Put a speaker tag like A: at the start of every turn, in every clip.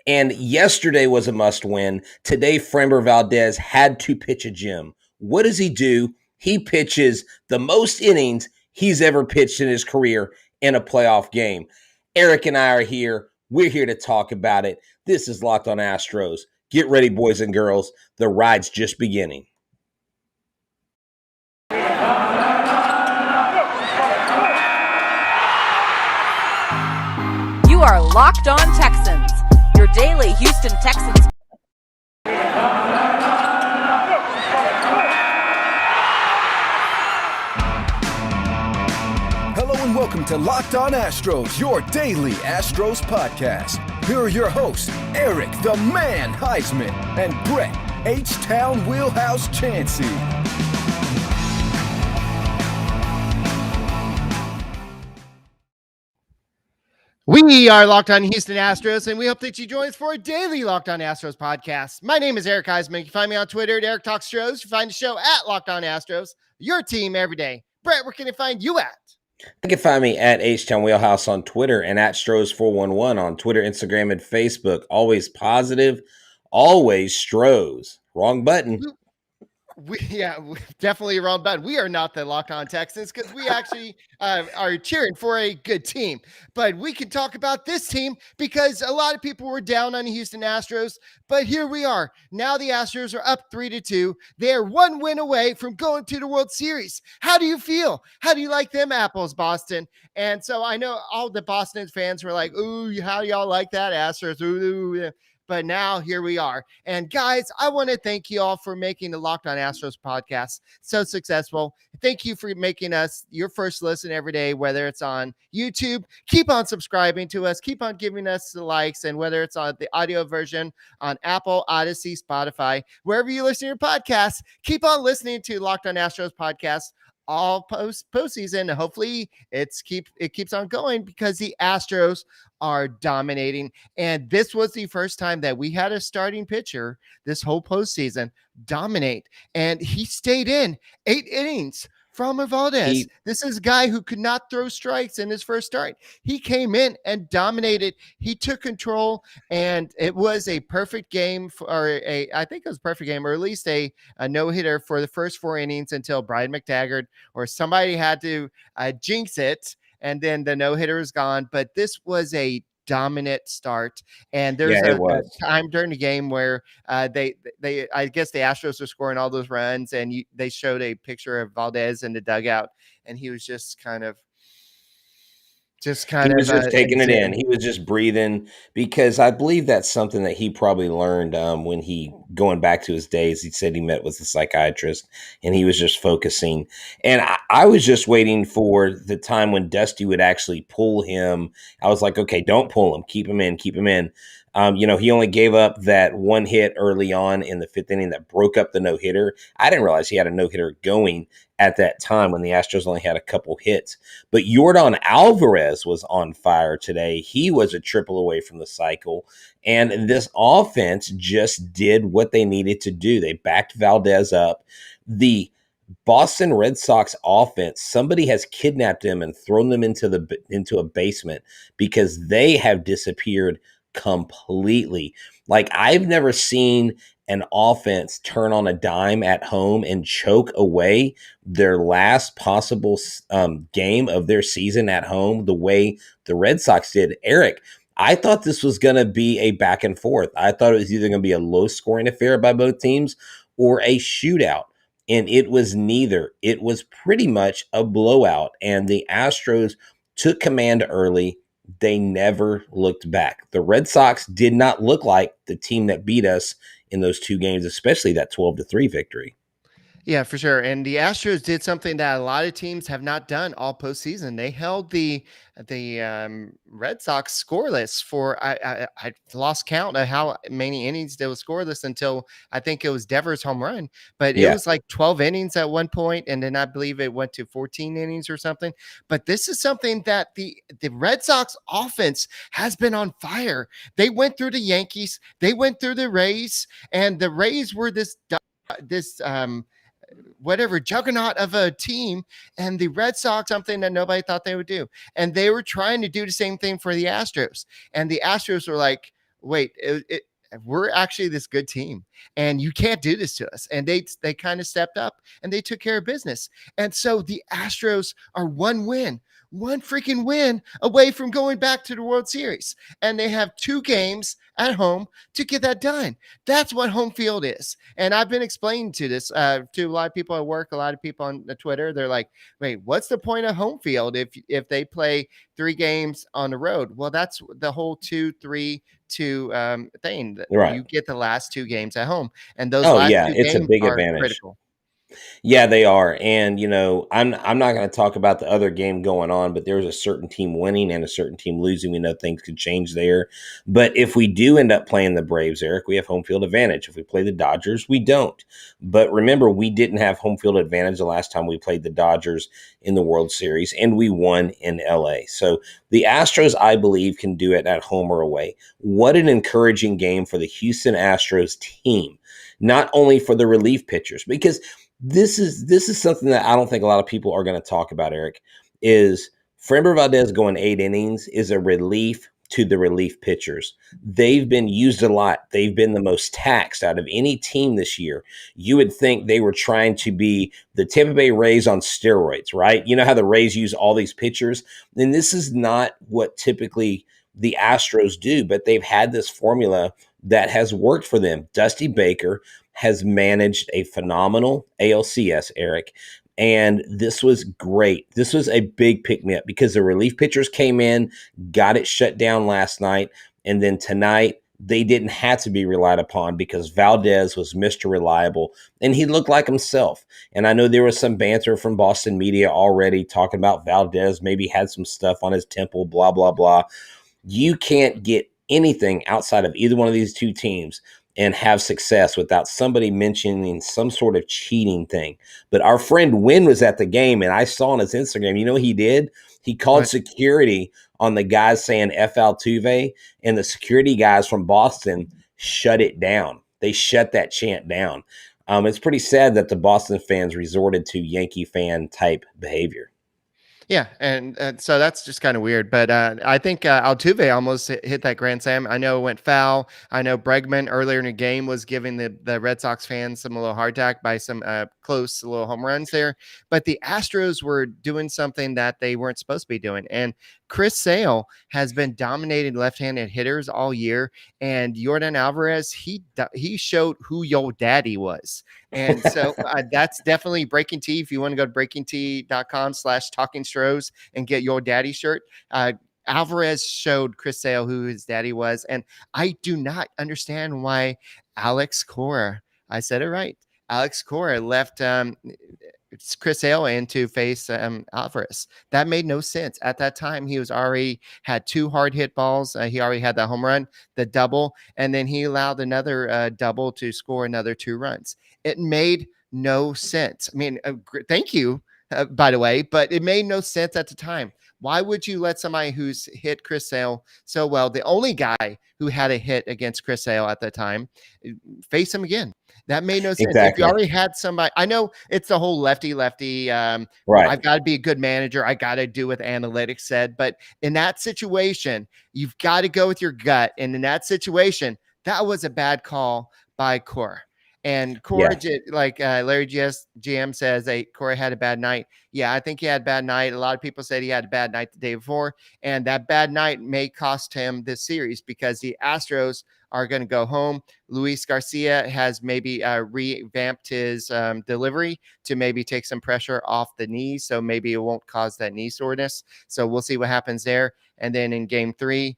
A: And yesterday was a must-win. Today, Framber Valdez had to pitch a gem. What does he do? He pitches the most innings he's ever pitched in his career in a playoff game. Eric and I are here. We're here to talk about it. This is Locked On Astros. Get ready, boys and girls. The ride's just beginning.
B: You are Locked On Texans, your daily Houston Texans.
C: Hello and welcome to Locked On Astros, your daily Astros podcast. Here are your hosts, Eric the Man Huysman and Brett H-Town Wheelhouse Chancey.
D: We are Locked On Houston Astros, and we hope that you join us for a daily Locked On Astros podcast. My name is Eric Huysman. You can find me on Twitter at Eric Talks Stros. You find the show at Locked On Astros, your team every day. Brett, where can I find you at?
A: You can find me at H-Town Wheelhouse on Twitter and at Stros411 on Twitter, Instagram, and Facebook. Always positive, always Stros. Wrong button.
D: We definitely wrong button. We are not the Locked On Texans because we actually are cheering for a good team. But we can talk about this team because a lot of people were down on the Houston Astros. But here we are. Now the Astros are up 3-2. They are one win away from going to the World Series. How do you feel? How do you like them apples, Boston? And so I know all the Boston fans were like, ooh, how do y'all like that, Astros? Ooh. But now here we are. And guys, I want to thank you all for making the Locked On Astros podcast so successful. Thank you for making us your first listen every day, whether it's on YouTube. Keep on subscribing to us. Keep on giving us the likes. And whether it's on the audio version on Apple, Odyssey, Spotify, wherever you listen to your podcasts, keep on listening to Locked On Astros podcast all postseason. Hopefully it keeps on going because the Astros are dominating. And this was the first time that we had a starting pitcher this whole postseason dominate. And he stayed in 8 innings. Framber Valdez. This is a guy who could not throw strikes in his first start. He came in and dominated. He took control, and it was a perfect game, I think it was a perfect game, or at least a no-hitter for the first 4 innings until Brian McTaggart or somebody had to jinx it, and then the no-hitter is gone. But this was a dominant start, and there's a time during the game where they I guess the Astros are scoring all those runs, and they showed a picture of Valdez in the dugout, and he was just kind of
A: taking it in. He was just breathing, because I believe that's something that he probably learned when he, going back to his days, he said he met with a psychiatrist and he was just focusing. And I was just waiting for the time when Dusty would actually pull him. I was like, okay, don't pull him. Keep him in. He only gave up that one hit early on in the 5th inning that broke up the no-hitter. I didn't realize he had a no-hitter going at that time when the Astros only had a couple hits. But Yordan Alvarez was on fire today. He was a triple away from the cycle. And this offense just did what they needed to do. They backed Valdez up. The Boston Red Sox offense, somebody has kidnapped them and thrown them into a basement, because they have disappeared completely. Like, I've never seen an offense turn on a dime at home and choke away their last possible game of their season at home the way the Red Sox did. Eric, I thought this was going to be a back and forth. I thought it was either going to be a low-scoring affair by both teams or a shootout, and it was neither. It was pretty much a blowout, and the Astros took command early. They never looked back. The Red Sox did not look like the team that beat us in those 2 games, especially that 12-3 victory.
D: Yeah, for sure. And the Astros did something that a lot of teams have not done all postseason. They held the Red Sox scoreless for I lost count of how many innings they were scoreless until I think it was Devers' home run. But it was like 12 innings at one point, and then I believe it went to 14 innings or something. But this is something that the Red Sox offense has been on fire. They went through the Yankees, they went through the Rays, and the Rays were this whatever juggernaut of a team, and the Red Sox, something that nobody thought they would do. And they were trying to do the same thing for the Astros. And the Astros were like, wait, we're actually this good team and you can't do this to us. And they kind of stepped up and they took care of business. And so the Astros are one freaking win away from going back to the World Series. And they have 2 games at home to get that done. That's what home field is. And I've been explaining to this to a lot of people at work, a lot of people on the Twitter. They're like, wait, what's the point of home field if they play 3 games on the road? Well, that's the whole 2-3-2 thing.
A: Right.
D: You get the last 2 games at home, and those
A: Oh
D: last
A: yeah,
D: 2
A: it's a
D: games
A: big
D: are
A: advantage.
D: critical.
A: Yeah, they are. And, I'm not going to talk about the other game going on, but there's a certain team winning and a certain team losing. We know things could change there. But if we do end up playing the Braves, Eric, we have home field advantage. If we play the Dodgers, we don't. But remember, we didn't have home field advantage the last time we played the Dodgers in the World Series, and we won in LA. So the Astros, I believe, can do it at home or away. What an encouraging game for the Houston Astros team, not only for the relief pitchers, because this is something that I don't think a lot of people are going to talk about, Eric, is Framber Valdez going 8 innings is a relief to the relief pitchers. They've been used a lot. They've been the most taxed out of any team this year. You would think they were trying to be the Tampa Bay Rays on steroids, right? You know how the Rays use all these pitchers? And this is not what typically the Astros do, but they've had this formula that has worked for them. Dusty Baker has managed a phenomenal ALCS, Eric, and this was great. This was a big pick-me-up because the relief pitchers came in, got it shut down last night, and then tonight they didn't have to be relied upon because Valdez was Mr. Reliable, and he looked like himself. And I know there was some banter from Boston media already talking about Valdez maybe had some stuff on his temple, blah, blah, blah. You can't get anything outside of either one of these 2 teams and have success without somebody mentioning some sort of cheating thing. But our friend Wynn was at the game, and I saw on his Instagram, you know what he did? He called security on the guys saying F Altuve, and the security guys from Boston shut it down. They shut that chant down. It's pretty sad that the Boston fans resorted to Yankee fan type behavior.
D: Yeah, and so that's just kind of weird. But I think Altuve almost hit that grand slam. I know it went foul. I know Bregman earlier in the game was giving the Red Sox fans some little heart attack by some close little home runs there. But the Astros were doing something that they weren't supposed to be doing. And Chris Sale has been dominating left-handed hitters all year. And Yordan Alvarez, he showed who your daddy was. And so that's definitely Breaking Tea. If you want to go to breakingtea.com/talkingstros and get your daddy shirt, Alvarez showed Chris Sale who his daddy was. And I do not understand why Alex Cora, I said it right, Alex Cora left Chris Sale in to face Alvarez. That made no sense. At that time, he was already had 2 hard hit balls. He already had the home run, the double, and then he allowed another double to score another 2 runs. It made no sense. I mean, thank you, by the way, but it made no sense at the time. Why would you let somebody who's hit Chris Sale so well, the only guy who had a hit against Chris Sale at the time, face him again? That made no sense.
A: Exactly.
D: If you already had somebody, I know it's the whole lefty.
A: Right.
D: I've got to be a good manager. I got to do what analytics said. But in that situation, you've got to go with your gut. And in that situation, that was a bad call by Cora. And Cora, like Larry GM says, Cora had a bad night. Yeah, I think he had a bad night. A lot of people said he had a bad night the day before. And that bad night may cost him this series because the Astros are going to go home. Luis Garcia has maybe revamped his delivery to maybe take some pressure off the knees. So maybe it won't cause that knee soreness. So we'll see what happens there. And then in game 3,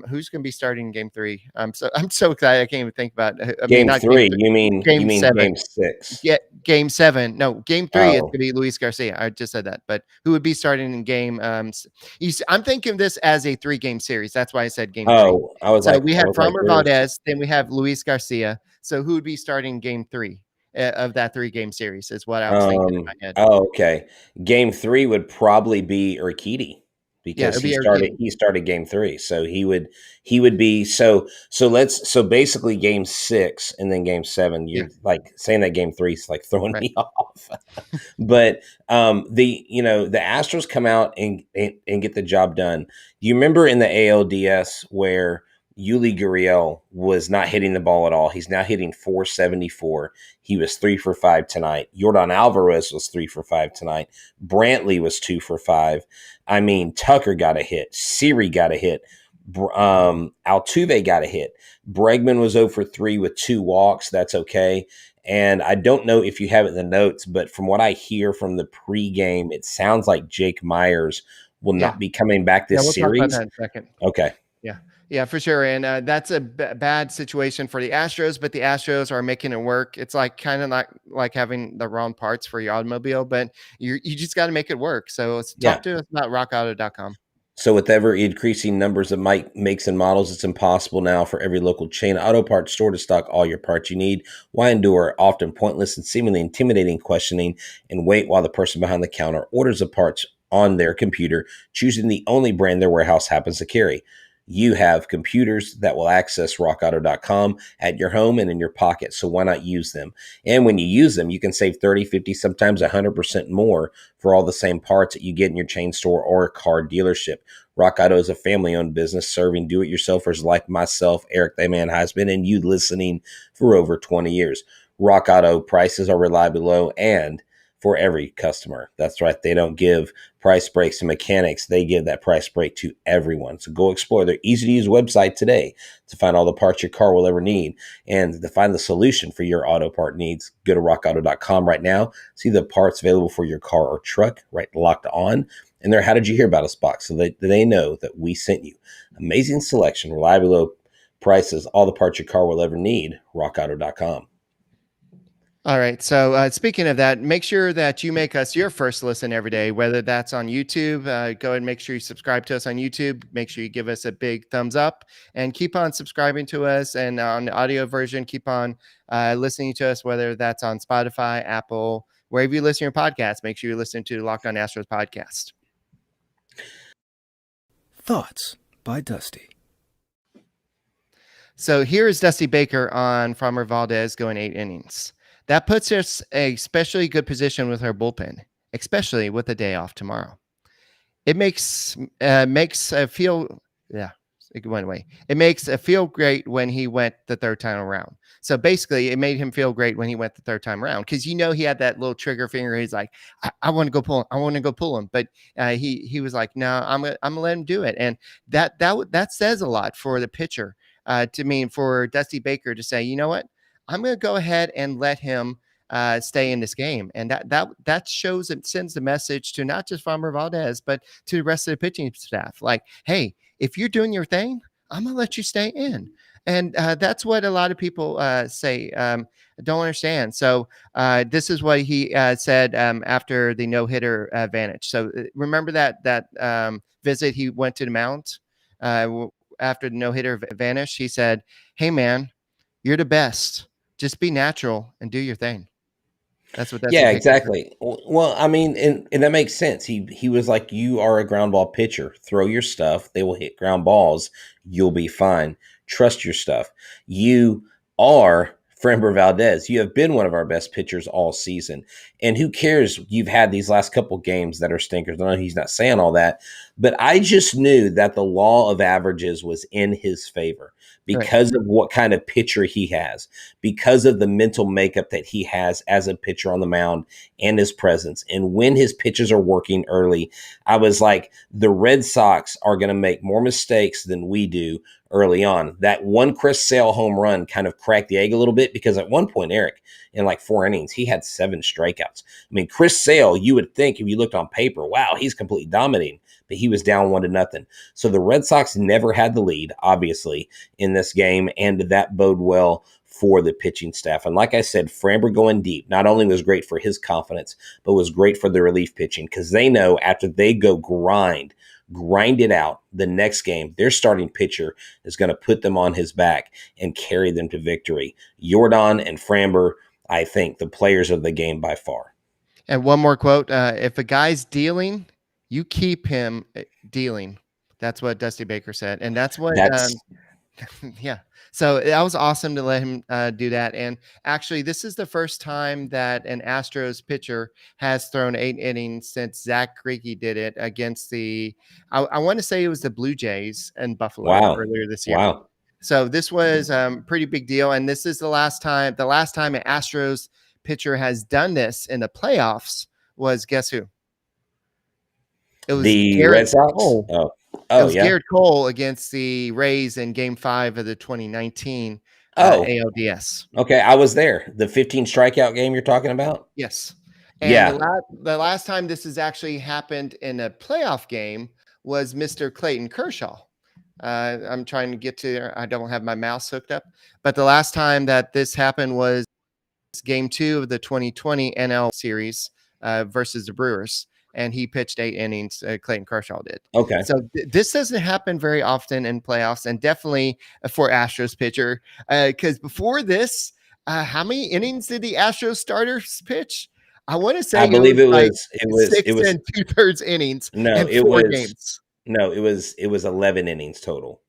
D: who's going to be starting in game 3? I'm so excited. I can't even think about
A: Game 3. You mean
D: game 7.
A: Game 6?
D: Yeah, game 7. No, game 3 is going to be Luis Garcia. I just said that, but who would be starting in game? I'm thinking this as a 3-game series. That's why I said game 3.
A: Oh, I was
D: we have Framber Valdez, then we have Luis Garcia. So who would be starting game 3 of that 3-game series? Is what I was thinking in my head.
A: Oh, okay. Game 3 would probably be Urquidy. Because he started game 3. So he would be so basically game 6 and then game 7. You're like saying that game 3 is like throwing me off. But the Astros come out and get the job done. Do you remember in the ALDS where Yuli Gurriel was not hitting the ball at all. He's now hitting 474. He was 3 for 5 tonight. Yordan Alvarez was 3 for 5 tonight. Brantley was 2 for 5. I mean, Tucker got a hit. Siri got a hit. Altuve got a hit. Bregman was 0 for 3 with 2 walks. That's okay. And I don't know if you have it in the notes, but from what I hear from the pregame, it sounds like Jake Myers will not be coming back this
D: we'll
A: series.
D: talk about that in a second.
A: Okay.
D: Yeah, for sure. And that's a bad situation for the Astros, but the Astros are making it work. It's like kind of like having the wrong parts for your automobile, but you just got to make it work. So talk to us about rockauto.com.
A: So with ever increasing numbers of makes and models, it's impossible now for every local chain auto parts store to stock all your parts you need. Why endure often pointless and seemingly intimidating questioning and wait while the person behind the counter orders the parts on their computer, choosing the only brand their warehouse happens to carry? You have computers that will access rockauto.com at your home and in your pocket. So why not use them? And when you use them, you can save 30, 50, sometimes 100% more for all the same parts that you get in your chain store or car dealership. Rock Auto is a family-owned business serving do-it-yourselfers like myself, Eric the Man Huysman, and you listening for over 20 years. Rock Auto prices are reliably low and for every customer. That's right. They don't give price breaks to mechanics. They give that price break to everyone. So go explore their easy-to-use website today to find all the parts your car will ever need and to find the solution for your auto part needs. Go to rockauto.com right now. See the parts available for your car or truck, right, locked on. And their How Did You Hear About Us box so that they know that we sent you. Amazing selection, reliably low prices, all the parts your car will ever need, rockauto.com.
D: All right. So speaking of that, make sure that you make us your first listen every day, whether that's on YouTube. Go ahead and make sure you subscribe to us on YouTube. Make sure you give us a big thumbs up and keep on subscribing to us. And on the audio version, keep on listening to us, whether that's on Spotify, Apple, wherever you listen to your podcast. Make sure you listen to the Locked On Astros podcast.
C: Thoughts by Dusty.
D: So here is Dusty Baker on Framber Valdez going 8 innings. That puts us a especially good position with our bullpen, especially with the day off tomorrow. It makes feel it went away. It makes it feel great when he went the third time around. So basically, it made him feel great when he went the third time around because he had that little trigger finger. He's like, I want to go pull him. I want to go pull him. But he was like, no, I'm gonna let him do it. And that says a lot for the pitcher. For Dusty Baker to say, you know what, I'm going to go ahead and let him stay in this game. And that shows and sends the message to not just Framber Valdez, but to the rest of the pitching staff. Like, hey, if you're doing your thing, I'm going to let you stay in. And that's what a lot of people say, don't understand. So this is what he said after the no-hitter advantage. So remember that visit he went to the mound after the no-hitter vanished. He said, hey, man, you're the best. Just be natural and do your thing. That's what that's.
A: Yeah, exactly. Well, I mean, and that makes sense. He was like, you are a ground ball pitcher. Throw your stuff. They will hit ground balls. You'll be fine. Trust your stuff. You are Framber Valdez. You have been one of our best pitchers all season. And who cares? You've had these last couple games that are stinkers. I know he's not saying all that, but I just knew that the law of averages was in his favor because of what kind of pitcher he has, because of the mental makeup that he has as a pitcher on the mound and his presence. And when his pitches are working early, I was like, the Red Sox are going to make more mistakes than we do early on. That one Chris Sale home run kind of cracked the egg a little bit because at one point, Eric, in like 4 innings, he had 7 strikeouts. I mean, Chris Sale, you would think if you looked on paper, wow, he's completely dominating, but he was down 1-0. So the Red Sox never had the lead, obviously, in this game, and that bode well for the pitching staff. And like I said, Framber going deep not only was great for his confidence, but was great for the relief pitching because they know after they go grind it out the next game, their starting pitcher is going to put them on his back and carry them to victory. Yordan and Framber, I think, the players of the game by far.
D: And one more quote, if a guy's dealing, you keep him dealing. That's what Dusty Baker said. And that's what, yeah. So that was awesome to let him do that. And actually, this is the first time that an Astros pitcher has thrown 8 innings since Zach Greinke did it against I want to say it was the Blue Jays and Buffalo earlier this year.
A: Wow.
D: So this was pretty big deal. And this is the last time an Astros pitcher has done this in the playoffs was, guess who? It was
A: The
D: Garrett
A: Red Sox?
D: Cole.
A: Oh,
D: was
A: yeah.
D: Garrett Cole against the Rays in Game 5 of the 2019
A: Oh,
D: ALDS.
A: okay. I was there. The 15 strikeout game you're talking about?
D: Yes. And
A: Yeah.
D: the last time this has actually happened in a playoff game was Mr. Clayton Kershaw. I'm trying to get to, I don't have my mouse hooked up, but the last time that this happened was Game 2 of the 2020 NL series versus the Brewers. And he pitched 8 innings. Clayton Kershaw did.
A: Okay.
D: So this doesn't happen very often in playoffs, and definitely for Astros pitcher. Because before this, how many innings did the Astros starters pitch? I want to say
A: I believe it was
D: 6 and 2/3 innings
A: no,
D: in 4 games.
A: No, it was 11 innings total.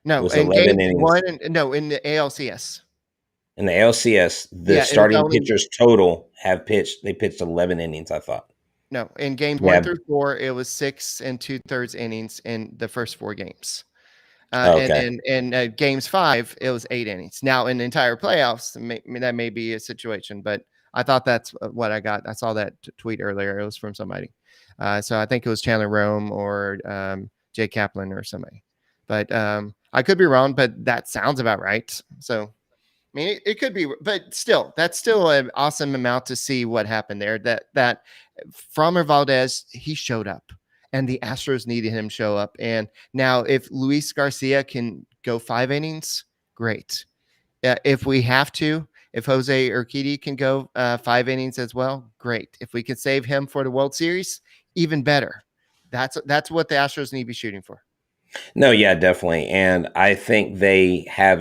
D: No,
A: It was
D: in
A: 11
D: game
A: innings.
D: 1 in the ALCS.
A: In the ALCS, the starting pitchers total they pitched 11 innings, I thought.
D: No, in games 1 through 4, it was 6 and 2/3 innings in the first 4 games.
A: Okay.
D: And in games 5, it was 8 innings. Now, in the entire playoffs, that may be a situation, but I thought that's what I got. I saw that tweet earlier. It was from somebody. So I think it was Chandler Rome or Jay Kaplan or somebody. But I could be wrong, but that sounds about right. So, I mean, it could be, but still, that's still an awesome amount to see what happened there. That Framber Valdez, he showed up, and the Astros needed him to show up. And now, if Luis Garcia can go 5 innings, great. If we have to, if Jose Urquidy can go 5 innings as well, great. If we can save him for the World Series, even better. That's what the Astros need to be shooting for.
A: No, yeah, definitely. And I think they have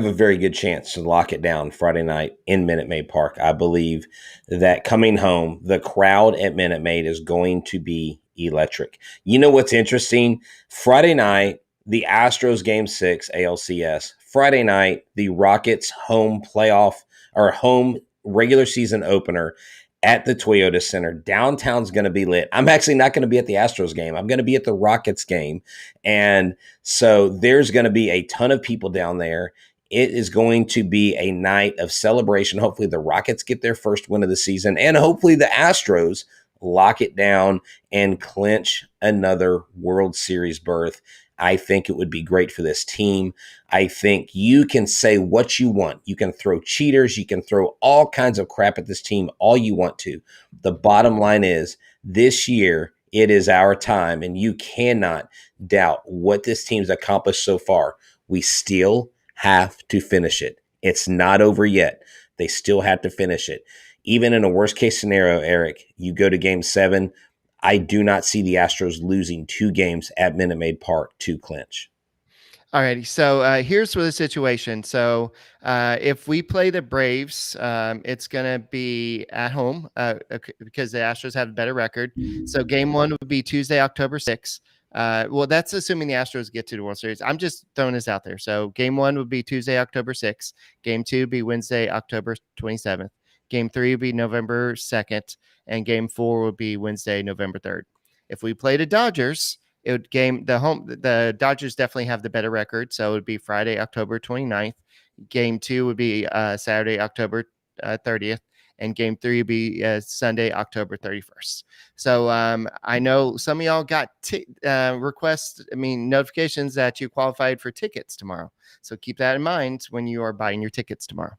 A: a very good chance to lock it down Friday night in Minute Maid Park. I believe that coming home, the crowd at Minute Maid is going to be electric. You know what's interesting? Friday night, the Astros Game 6 ALCS. Friday night, the Rockets home playoff or home regular season opener at the Toyota Center. Downtown's going to be lit. I'm actually not going to be at the Astros game. I'm going to be at the Rockets game. And so there's going to be a ton of people down there. It is going to be a night of celebration. Hopefully the Rockets get their first win of the season, and hopefully the Astros lock it down and clinch another World Series berth. I think it would be great for this team. I think you can say what you want. You can throw cheaters. You can throw all kinds of crap at this team all you want to. The bottom line is this year, it is our time, and you cannot doubt what this team's accomplished so far. We still have to finish it. It's not over yet. They still have to finish it. Even in a worst case scenario, Eric, you go to Game 7, I do not see the Astros losing 2 games at Minute Maid Park to clinch.
D: All righty. So here's the situation. So if we play the Braves, it's going to be at home because the Astros have a better record. So Game 1 would be Tuesday, October 6th. Well, that's assuming the Astros get to the World Series. I'm just throwing this out there. So Game 1 would be Tuesday, October 6th. Game 2 would be Wednesday, October 27th. Game 3 would be November 2nd. And Game 4 would be Wednesday, November 3rd. If we play the Dodgers, the Dodgers definitely have the better record. So it would be Friday, October 29th. Game 2 would be Saturday, October 30th. And Game 3 would be Sunday, October 31st. So I know some of y'all got notifications that you qualified for tickets tomorrow. So keep that in mind when you are buying your tickets tomorrow.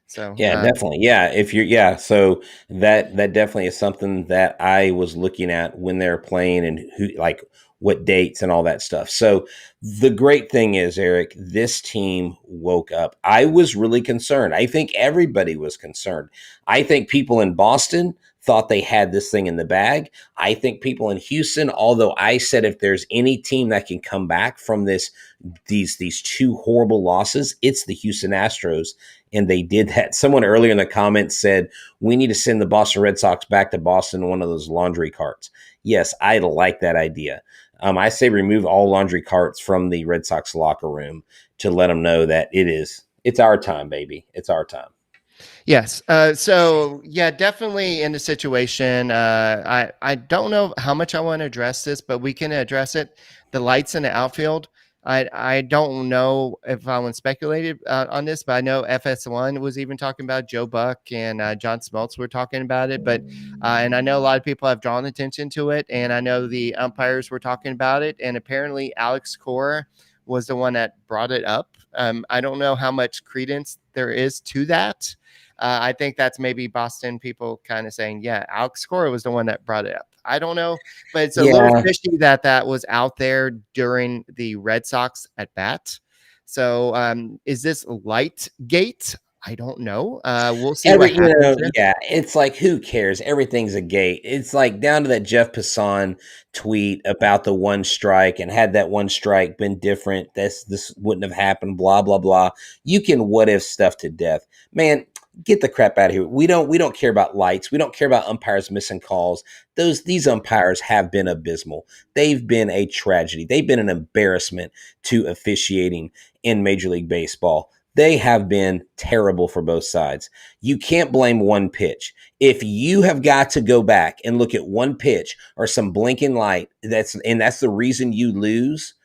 D: So
A: yeah, definitely. Yeah. So that definitely is something that I was looking at when they're playing and who, like, what dates and all that stuff. So the great thing is, Eric, this team woke up. I was really concerned. I think everybody was concerned. I think people in Boston thought they had this thing in the bag. I think people in Houston, although I said if there's any team that can come back from these 2 horrible losses, it's the Houston Astros. And they did that. Someone earlier in the comments said, we need to send the Boston Red Sox back to Boston in one of those laundry carts. Yes, I like that idea. I say remove all laundry carts from the Red Sox locker room to let them know that it's our time, baby. It's our time.
D: Yes. So yeah, definitely in the situation. I don't know how much I want to address this, but we can address it. The lights in the outfield. I don't know if I want to speculate on this, but I know FS1 was even talking about Joe Buck and John Smoltz were talking about it. But and I know a lot of people have drawn attention to it, and I know the umpires were talking about it, and apparently Alex Cora was the one that brought it up. I don't know how much credence there is to that. I think that's maybe Boston people kind of saying, yeah, Alex Cora was the one that brought it up. I don't know, but it's a little
A: Yeah.
D: fishy that was out there during the Red Sox at bat. So is this light gate? I don't know. We'll see what happens.
A: Yeah, it's like, who cares? Everything's a gate. It's like down to that Jeff Passan tweet about the one strike, and had that one strike been different, this wouldn't have happened, blah, blah, blah. You can what if stuff to death. Man, get the crap out of here. We don't care about lights. We don't care about umpires missing calls. These umpires have been abysmal. They've been a tragedy. They've been an embarrassment to officiating in Major League Baseball. They have been terrible for both sides. You can't blame one pitch. If you have got to go back and look at one pitch or some blinking light, that's the reason you lose,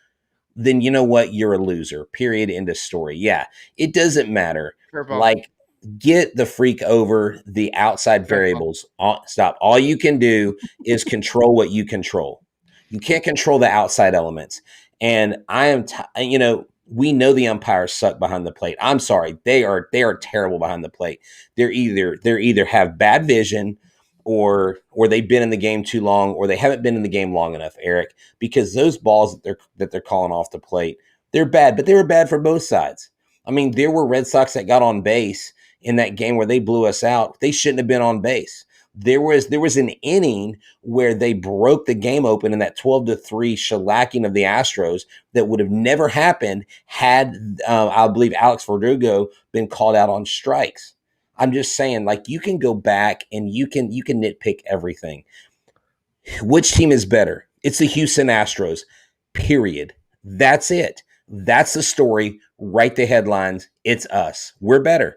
A: then you know what? You're a loser. Period. End of story. Yeah, it doesn't matter.
D: Curveball.
A: Like, get the freak over the outside variables. Stop. All you can do is control what you control. You can't control the outside elements. And I am, we know the umpires suck behind the plate. I'm sorry. They are terrible behind the plate. They're either have bad vision, or they've been in the game too long, or they haven't been in the game long enough, Eric, because those balls that they're calling off the plate, they're bad, but they were bad for both sides. I mean, there were Red Sox that got on base in that game where they blew us out. They shouldn't have been on base. There was an inning where they broke the game open in that 12-3 shellacking of the Astros that would have never happened had, I believe, Alex Verdugo been called out on strikes. I'm just saying, like, you can go back and you can nitpick everything. Which team is better? It's the Houston Astros, period. That's it. That's the story. Write the headlines. It's us. We're better.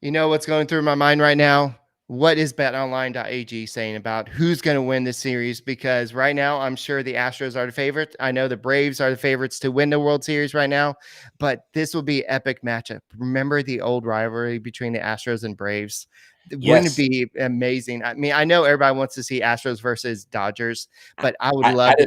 D: You know what's going through my mind right now? What is betonline.ag saying about who's going to win this series? Because right now, I'm sure the Astros are the favorite. I know the Braves are the favorites to win the World Series right now, but this will be an epic matchup. Remember the old rivalry between the Astros and Braves? Wouldn't it be amazing? I mean, I know everybody wants to see Astros versus Dodgers, but I would love to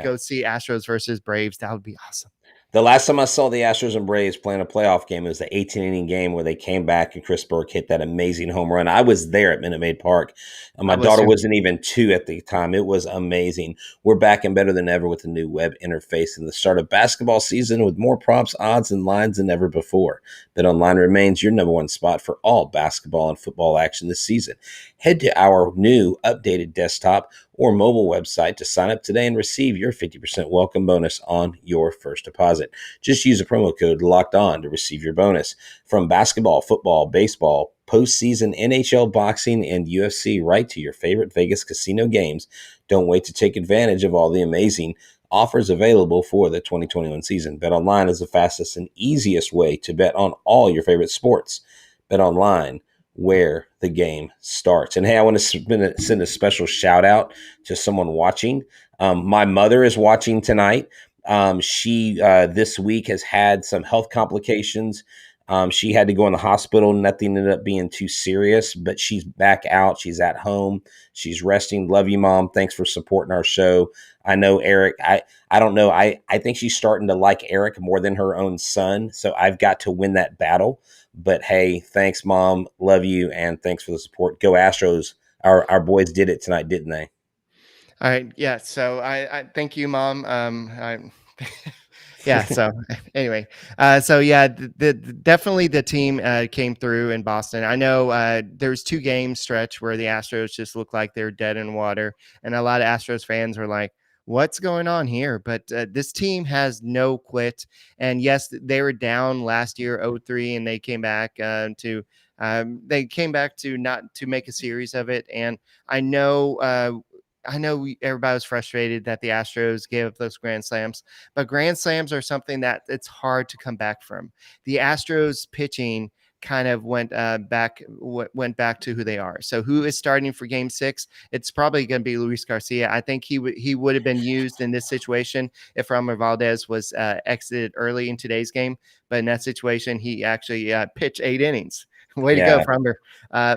D: go see Astros versus Braves. That would be awesome.
A: The last time I saw the Astros and Braves playing a playoff game, it was the 18-inning game where they came back and Chris Burke hit that amazing home run. I was there at Minute Maid Park. And my daughter wasn't even 2 at the time. It was amazing. We're back and better than ever with the new web interface and the start of basketball season with more props, odds, and lines than ever before. BetOnline remains your number one spot for all basketball and football action this season. Head to our new updated desktop or mobile website to sign up today and receive your 50% welcome bonus on your first deposit. Just use the promo code Locked On to receive your bonus. From basketball, football, baseball, postseason, NHL, boxing, and UFC, right to your favorite Vegas casino games. Don't wait to take advantage of all the amazing offers available for the 2021 season. BetOnline is the fastest and easiest way to bet on all your favorite sports. BetOnline, where the game starts. And hey, I want to send a special shout out to someone watching. My mother is watching tonight. She this week has had some health complications. She had to go in the hospital. Nothing ended up being too serious, but she's back out. She's at home. She's resting. Love you, Mom. Thanks for supporting our show. I know Eric. I don't know. I think she's starting to like Eric more than her own son. So I've got to win that battle. But hey, thanks, Mom. Love you, and thanks for the support. Go Astros. Our boys did it tonight, didn't they?
D: All right. Yeah. So I thank you, Mom. Yeah. So anyway, definitely the team came through in Boston. I know there's 2 game stretch where the Astros just looked like they're dead in water, and a lot of Astros fans were like, what's going on here? But this team has no quit. And yes, they were down last year 0-3, and they came back to not to make a series of it. And I know everybody was frustrated that the Astros gave up those grand slams, but grand slams are something that it's hard to come back from. The Astros pitching kind of went back to who they are. So who is starting for Game 6? It's probably going to be Luis Garcia. I think he would have been used in this situation if Framber Valdez was exited early in today's game. But in that situation, he actually pitched 8 innings. Way to go, Framber.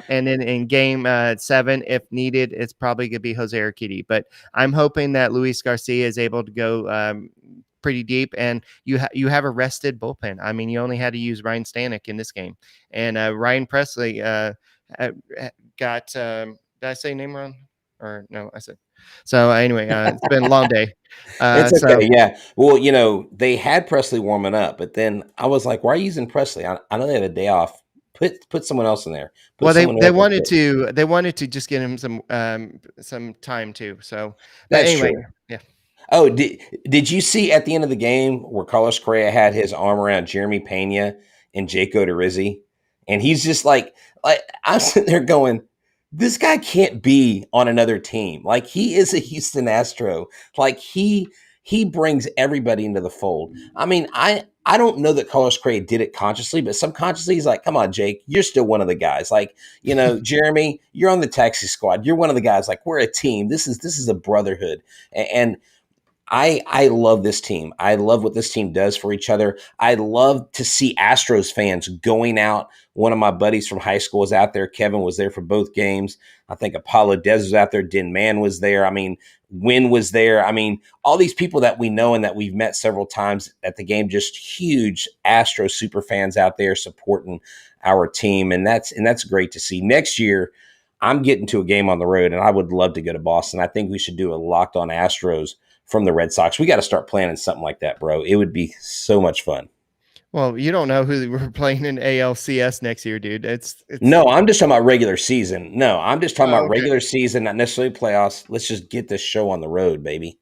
D: And then in Game 7, if needed, it's probably going to be Jose Urquidy. But I'm hoping that Luis Garcia is able to go pretty deep, and you have a rested bullpen. I mean, you only had to use Ryan Stanek in this game, and Ryan Presley got. Did I say name wrong? Or no, I said. So anyway, it's been a long day.
A: It's okay. Yeah. Well, they had Presley warming up, but then I was like, why are you using Presley? I know they have a day off. Put someone else in there.
D: They wanted to just get him some time too. So
A: that's
D: anyway,
A: true.
D: Yeah.
A: Oh, did you see at the end of the game where Carlos Correa had his arm around Jeremy Pena and Jake Odorizzi? And he's just like I'm sitting there going, this guy can't be on another team. Like, he is a Houston Astro. Like, he brings everybody into the fold. I mean, I don't know that Carlos Correa did it consciously, but subconsciously he's like, come on, Jake, you're still one of the guys. Like, Jeremy, you're on the taxi squad. You're one of the guys. Like, we're a team. This is a brotherhood. And I love this team. I love what this team does for each other. I love to see Astros fans going out. One of my buddies from high school was out there. Kevin was there for both games. I think Apollo Dez was out there. Din Man was there. I mean, Wynn was there. I mean, all these people that we know and that we've met several times at the game, just huge Astros super fans out there supporting our team. And that's great to see. Next year, I'm getting to a game on the road, and I would love to go to Boston. I think we should do a Locked On Astros from the Red Sox. We got to start planning something like that, bro. It would be so much fun.
D: Well, you don't know who we're playing in ALCS next year, dude.
A: No, I'm just talking about regular season. No, I'm just talking about regular season, not necessarily playoffs. Let's just get this show on the road, baby.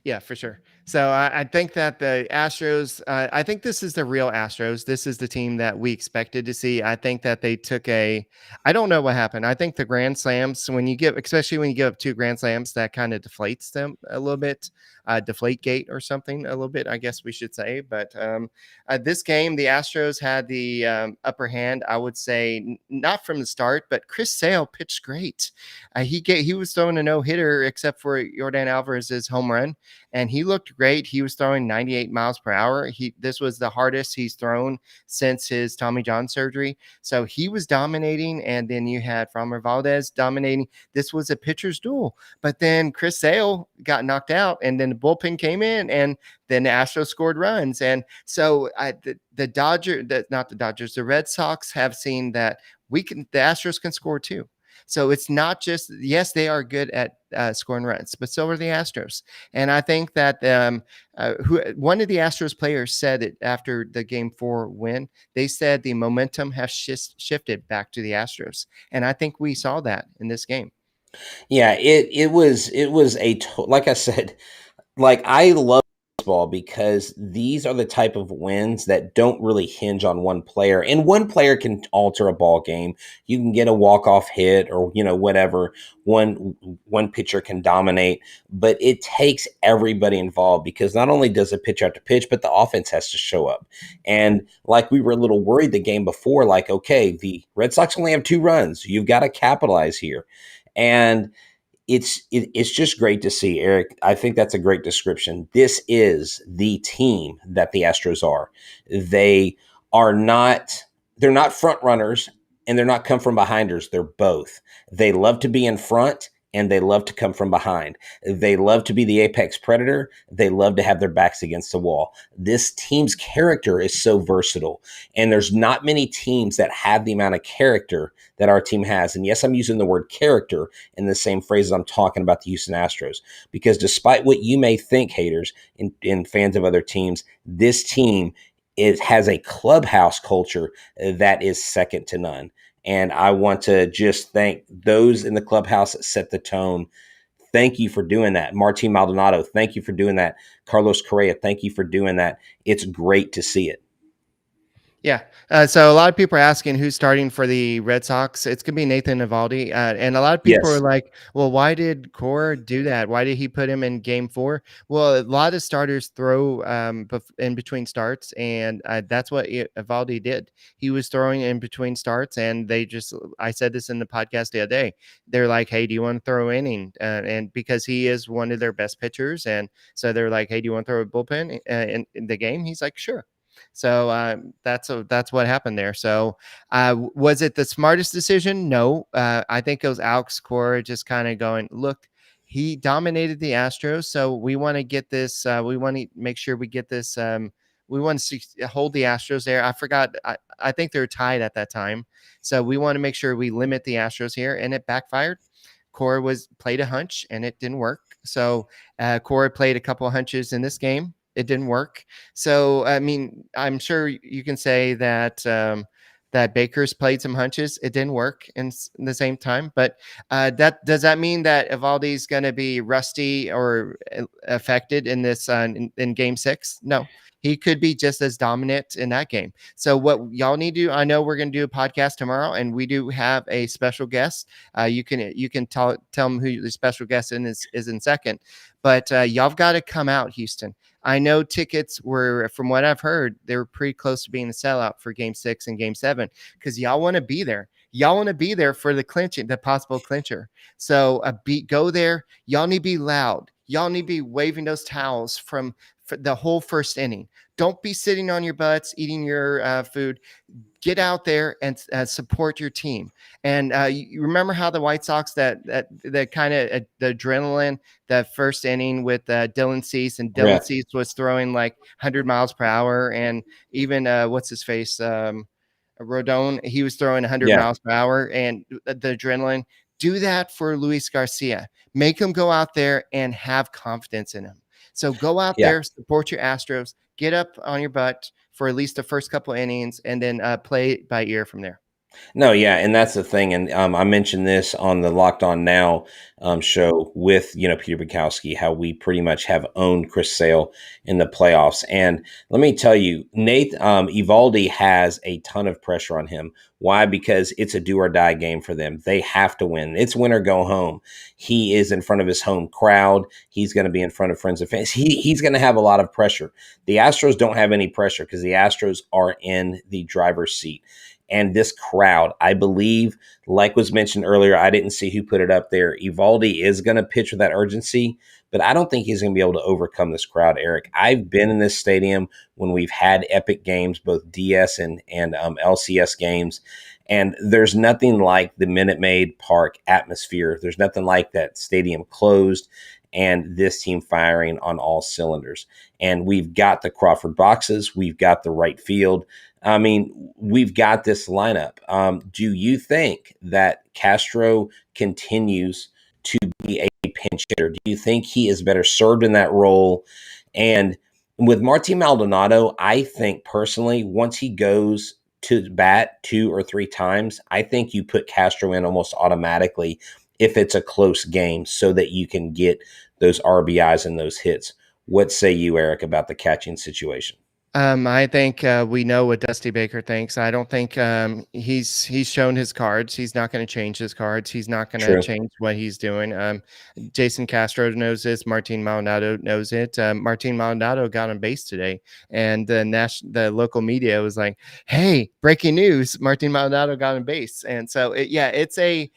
D: Yeah, for sure. So I think that the Astros, I think this is the real Astros. This is the team that we expected to see. I think that they took I don't know what happened. I think the Grand Slams, especially when you give up 2 Grand Slams, that kind of deflates them a little bit, deflate gate or something a little bit, I guess we should say. But this game, the Astros had the upper hand, I would say, not from the start, but Chris Sale pitched great. He was throwing a no-hitter except for Yordan Alvarez's home run, and he looked great. He was throwing 98 miles per hour. This was the hardest he's thrown since his Tommy John surgery. So he was dominating, and then you had Framber Valdez dominating. This was a pitcher's duel. But then Chris Sale got knocked out, and then the bullpen came in, and then the Astros scored runs. And so the Red Sox have seen that the Astros can score too. So it's not just, yes, they are good at scoring runs, but so are the Astros. And I think that one of the Astros players said it after the Game 4 win. They said the momentum has shifted back to the Astros. And I think we saw that in this game.
A: Yeah, it was like I said, like, I love baseball because these are the type of wins that don't really hinge on one player, and one player can alter a ball game. You can get a walk-off hit or whatever. One pitcher can dominate, but it takes everybody involved, because not only does the pitcher have to pitch, but the offense has to show up. And like, we were a little worried the game before, like, okay, the Red Sox only have 2 runs. You've got to capitalize here. And it's just great to see, Eric. I think that's a great description. This is the team that the Astros are. They're not front runners, and they're not come from behinders. They're both. They love to be in front, and they love to come from behind. They love to be the apex predator. They love to have their backs against the wall. This team's character is so versatile, and there's not many teams that have the amount of character that our team has. And yes, I'm using the word character in the same phrase as I'm talking about the Houston Astros, because despite what you may think, haters and fans of other teams, this team has a clubhouse culture that is second to none. And I want to just thank those in the clubhouse that set the tone. Thank you for doing that. Martin Maldonado, thank you for doing that. Carlos Correa, thank you for doing that. It's great to see it.
D: Yeah. So a lot of people are asking who's starting for the Red Sox. It's going to be Nathan Eovaldi. And a lot of people are
A: Yes.
D: like, well, why did Cora do that? Why did he put him in game 4? Well, a lot of starters throw in between starts. And that's what Eovaldi did. He was throwing in between starts. And I said this in the podcast the other day. They're like, hey, do you want to throw inning? And because he is one of their best pitchers. And so they're like, hey, do you want to throw a bullpen in the game? He's like, sure. So that's what happened there. So was it the smartest decision? No. I think it was Alex Cora just kind of going, look, he dominated the Astros, so we want to get this. We want to make sure we get this. We want to hold the Astros there. I forgot. I think they're tied at that time, so we want to make sure we limit the Astros here, and it backfired. Cora played a hunch, and it didn't work. So Cora played a couple of hunches in this game. It didn't work. So, I mean, I'm sure you can say that that Baker's played some hunches. It didn't work in the same time. But does that mean that Evaldi's going to be rusty or affected in this in Game 6? No. He could be just as dominant in that game. So what y'all need to do, I know we're going to do a podcast tomorrow, and we do have a special guest. You can tell them who the special guest is in second. But y'all got to come out, Houston. I know tickets were, from what I've heard, they were pretty close to being a sellout for Game 6 and Game 7 because y'all want to be there. Y'all want to be there for the clinching, the possible clincher. So go there. Y'all need to be loud. Y'all need to be waving those towels for the whole first inning. Don't be sitting on your butts eating your food. Get out there and support your team. And you remember how the White Sox that kind of the adrenaline, that first inning with Dylan Cease, and Dylan Cease was throwing like 100 miles per hour, and even what's his face, Rodon, he was throwing 100 miles per hour, and the adrenaline. Do that for Luis Garcia. Make him go out there and have confidence in him. So go out there, support your Astros, get up on your butt for at least the first couple innings, and then play by ear from there.
A: No, yeah, and that's the thing. And I mentioned this on the Locked On Now show with Peter Bukowski, how we pretty much have owned Chris Sale in the playoffs. And let me tell you, Eovaldi has a ton of pressure on him. Why? Because it's a do or die game for them. They have to win. It's win or go home. He is in front of his home crowd. He's going to be in front of friends and fans. He's going to have a lot of pressure. The Astros don't have any pressure because the Astros are in the driver's seat. And this crowd, I believe, like was mentioned earlier, I didn't see who put it up there. Eovaldi is going to pitch with that urgency, but I don't think he's going to be able to overcome this crowd, Eric. I've been in this stadium when we've had epic games, both DS and LCS games, and there's nothing like the Minute Maid Park atmosphere. There's nothing like that stadium closed and this team firing on all cylinders. And we've got the Crawford boxes. We've got the right field. I mean, we've got this lineup. Do you think that Castro continues to be a pinch hitter? Do you think he is better served in that role? And with Martin Maldonado, I think personally, once he goes to bat 2 or 3 times, I think you put Castro in almost automatically if it's a close game so that you can get those RBIs and those hits. What say you, Eric, about the catching situation?
D: I think we know what Dusty Baker thinks. I don't think he's shown his cards. He's not going to change his cards. He's not going to change what he's doing. Jason Castro knows this. Martin Maldonado knows it. Martin Maldonado got on base today, and the local media was like, "Hey, breaking news! Martin Maldonado got on base." And so, it's a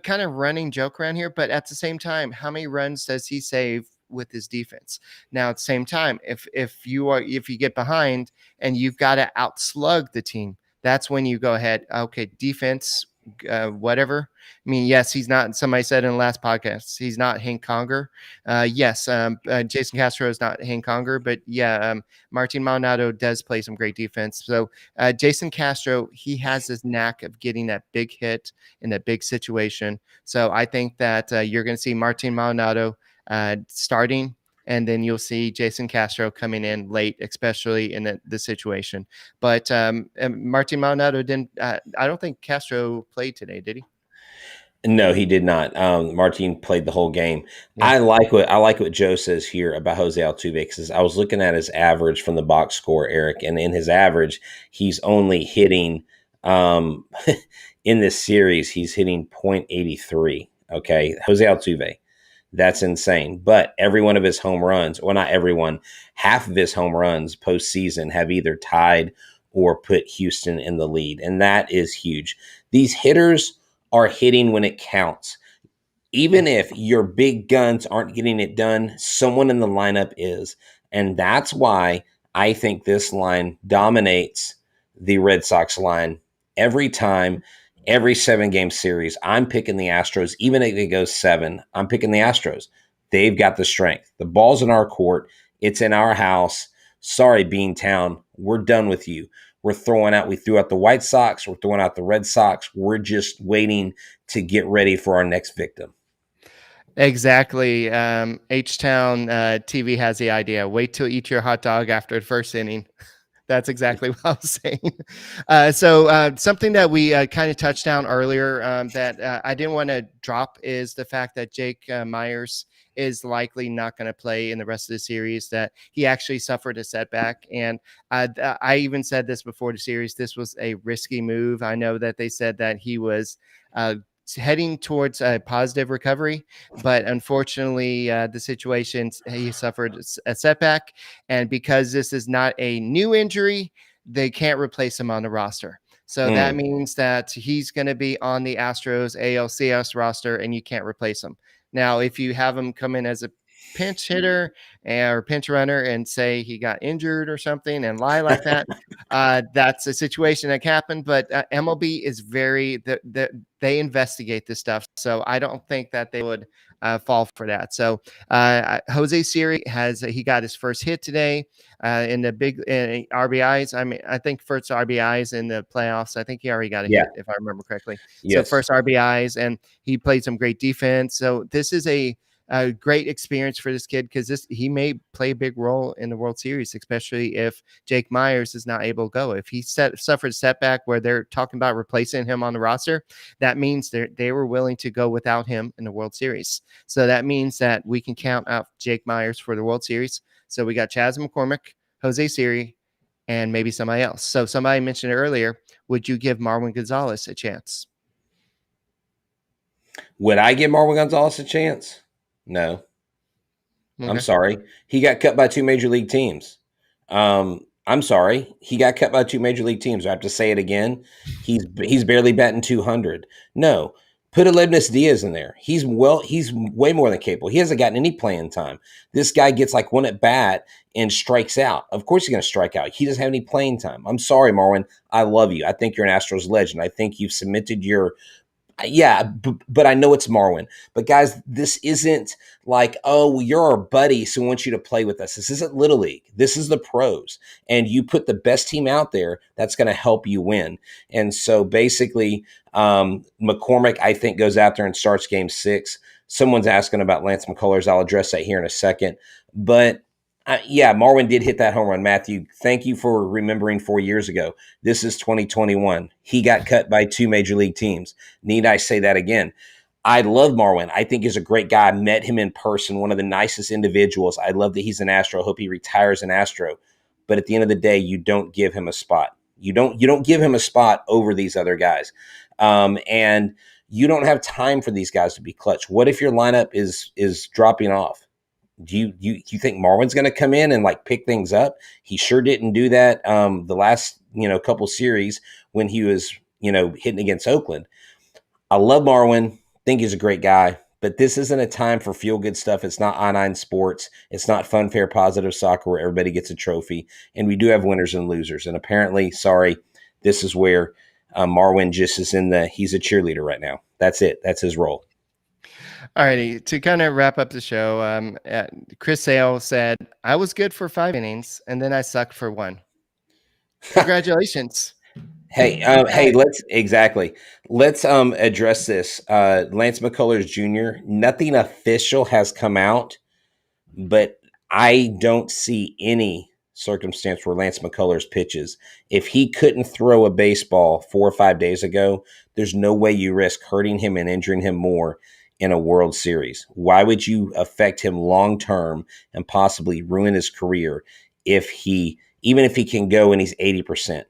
D: kind of running joke around here. But at the same time, how many runs does he save with his defense? Now, at the same time, if you get behind and you've got to outslug the team, that's when you go ahead. Okay, defense, whatever. I mean, yes, he's not. Somebody said in the last podcast, he's not Hank Conger. Yes, Jason Castro is not Hank Conger, but Martin Maldonado does play some great defense. So Jason Castro, he has this knack of getting that big hit in that big situation. So I think that you're going to see Martin Maldonado starting, and then you'll see Jason Castro coming in late, especially in the situation. But Martin Maldonado didn't. I don't think Castro played today, did he?
A: No, he did not. Martin played the whole game.
D: Yeah.
A: I like what Joe says here about Jose Altuve, because I was looking at his average from the box score, Eric, and in his average, he's only hitting um, in this series, he's hitting .83. Okay, Jose Altuve. That's insane. But every one of his home runs, well, not everyone, half of his home runs postseason have either tied or put Houston in the lead. And that is huge. These hitters are hitting when it counts. Even if your big guns aren't getting it done, someone in the lineup is. And that's why I think this line dominates the Red Sox line every time, every 7-game series. I'm picking the Astros. Even if it goes 7, I'm picking the Astros. They've got the strength. The ball's in our court. It's in our house. Sorry, Beantown. We're done with you. We threw out the White Sox. We're throwing out the Red Sox. We're just waiting to get ready for our next victim.
D: Exactly. H-Town TV has the idea. Wait till you eat your hot dog after the first inning. That's exactly what I was saying. So something that we kind of touched on earlier that I didn't want to drop is the fact that Jake Myers is likely not going to play in the rest of the series, that he actually suffered a setback. And I even said this before the series, this was a risky move. I know that they said that he was heading towards a positive recovery, but unfortunately the situation, he suffered a setback, and because this is not a new injury, they can't replace him on the roster. So that means that he's going to be on the Astros ALCS roster and you can't replace him. Now, if you have him come in as a pinch hitter or pinch runner and say he got injured or something and lie like that, that's a situation that happened. But MLB is they investigate this stuff, so I don't think that they would fall for that. So Jose Siri he got his first hit today in the big RBIs. I mean, I think first RBIs in the playoffs. I think he already got a hit, if I remember correctly. Yes. So first RBIs, and he played some great defense. So this is a great experience for this kid, because he may play a big role in the World Series, especially if Jake Myers is not able to go. If he suffered a setback where they're talking about replacing him on the roster, that means they were willing to go without him in the World Series. So that means that we can count out Jake Myers for the World Series. So we got Chas McCormick, Jose Siri, and maybe somebody else. So somebody mentioned earlier, would you give Marwin Gonzalez a chance?
A: Would I give Marwin Gonzalez a chance? No. Okay. I'm sorry. He got cut by 2 major league teams. I'm sorry. He got cut by 2 major league teams. I have to say it again. He's barely batting 200. No. Put Aledmys Diaz in there. He's way more than capable. He hasn't gotten any playing time. This guy gets like one at bat and strikes out. Of course he's going to strike out. He doesn't have any playing time. I'm sorry, Marwin. I love you. I think you're an Astros legend. I think you've cemented your but I know it's Marwin. But guys, this isn't like, oh, you're our buddy, so we want you to play with us. This isn't Little League. This is the pros. And you put the best team out there that's going to help you win. And so basically, McCormick, I think, goes out there and starts game 6. Someone's asking about Lance McCullers. I'll address that here in a second. But Marwin did hit that home run. Matthew, thank you for remembering 4 years ago. This is 2021. He got cut by 2 major league teams. Need I say that again? I love Marwin. I think he's a great guy. I met him in person, one of the nicest individuals. I love that he's an Astro. I hope he retires an Astro. But at the end of the day, you don't give him a spot. You don't give him a spot over these other guys. And you don't have time for these guys to be clutch. What if your lineup is dropping off? Do you think Marwin's going to come in and like pick things up? He sure didn't do that the last couple series when he was hitting against Oakland. I love Marwin. Think he's a great guy, but this isn't a time for feel good stuff. It's not I-9 sports. It's not fun, fair, positive soccer where everybody gets a trophy. And we do have winners and losers. And apparently, this is where Marwin just is he's a cheerleader right now. That's it. That's his role.
D: All righty. To kind of wrap up the show, Chris Sale said, I was good for 5 innings, and then I sucked for 1. Congratulations.
A: Hey, let's address this. Lance McCullers Jr., nothing official has come out, but I don't see any circumstance where Lance McCullers pitches. If he couldn't throw a baseball 4 or 5 days ago, there's no way you risk hurting him and injuring him more in a World Series. Why would you affect him long term and possibly ruin his career even if he can go and he's 80%?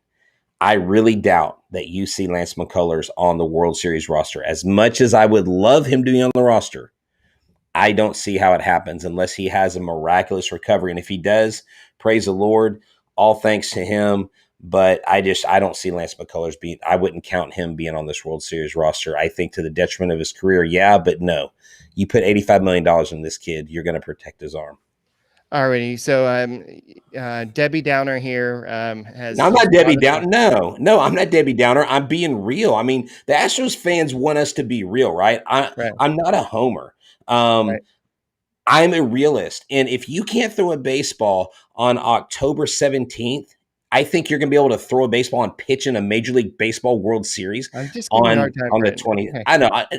A: I really doubt that you see Lance McCullers on the World Series roster. As much as I would love him to be on the roster, I don't see how it happens unless he has a miraculous recovery. And if he does, praise the Lord, all thanks to him. But I don't see Lance McCullers I wouldn't count him being on this World Series roster. I think to the detriment of his career, yeah, but no. You put $85 million in this kid, you're going to protect his arm.
D: Alrighty, so Debbie Downer here has.
A: No, I'm not Debbie Downer. No, I'm not Debbie Downer. I'm being real. I mean, the Astros fans want us to be real, right? I'm not a homer. Right. I'm a realist. And if you can't throw a baseball on October 17th, I think you're going to be able to throw a baseball and pitch in a Major League Baseball World Series on the 20th. Okay. I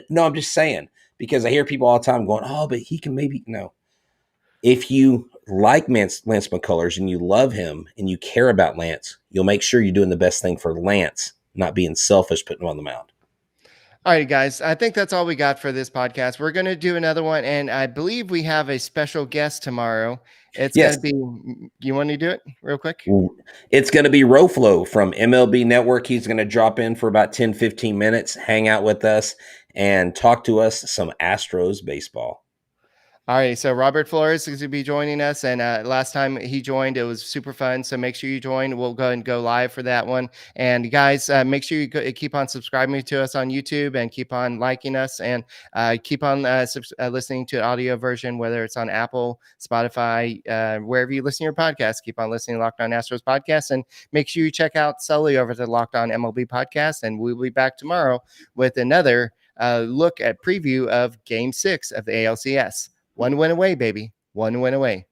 A: know. I'm just saying, because I hear people all the time going, oh, but he can maybe. No. If you like Lance McCullers and you love him and you care about Lance, you'll make sure you're doing the best thing for Lance, not being selfish putting him on the mound.
D: All right, guys, I think that's all we got for this podcast. We're going to do another one, and I believe we have a special guest tomorrow. It's going to be, you want to do it real quick?
A: It's going to be Roflo from MLB Network. He's going to drop in for about 10, 15 minutes, hang out with us, and talk to us some Astros baseball.
D: All right, so Robert Flores is going to be joining us, and last time he joined, it was super fun, so make sure you join. We'll go and go live for that one. And guys, make sure you keep on subscribing to us on YouTube and keep on liking us, and keep on listening to audio version, whether it's on Apple, Spotify, wherever you listen to your podcast. Keep on listening to Locked On Astros podcast, and make sure you check out Sully over at the Locked On MLB podcast, and we'll be back tomorrow with another look at preview of Game 6 of the ALCS. One win away, baby. One win away.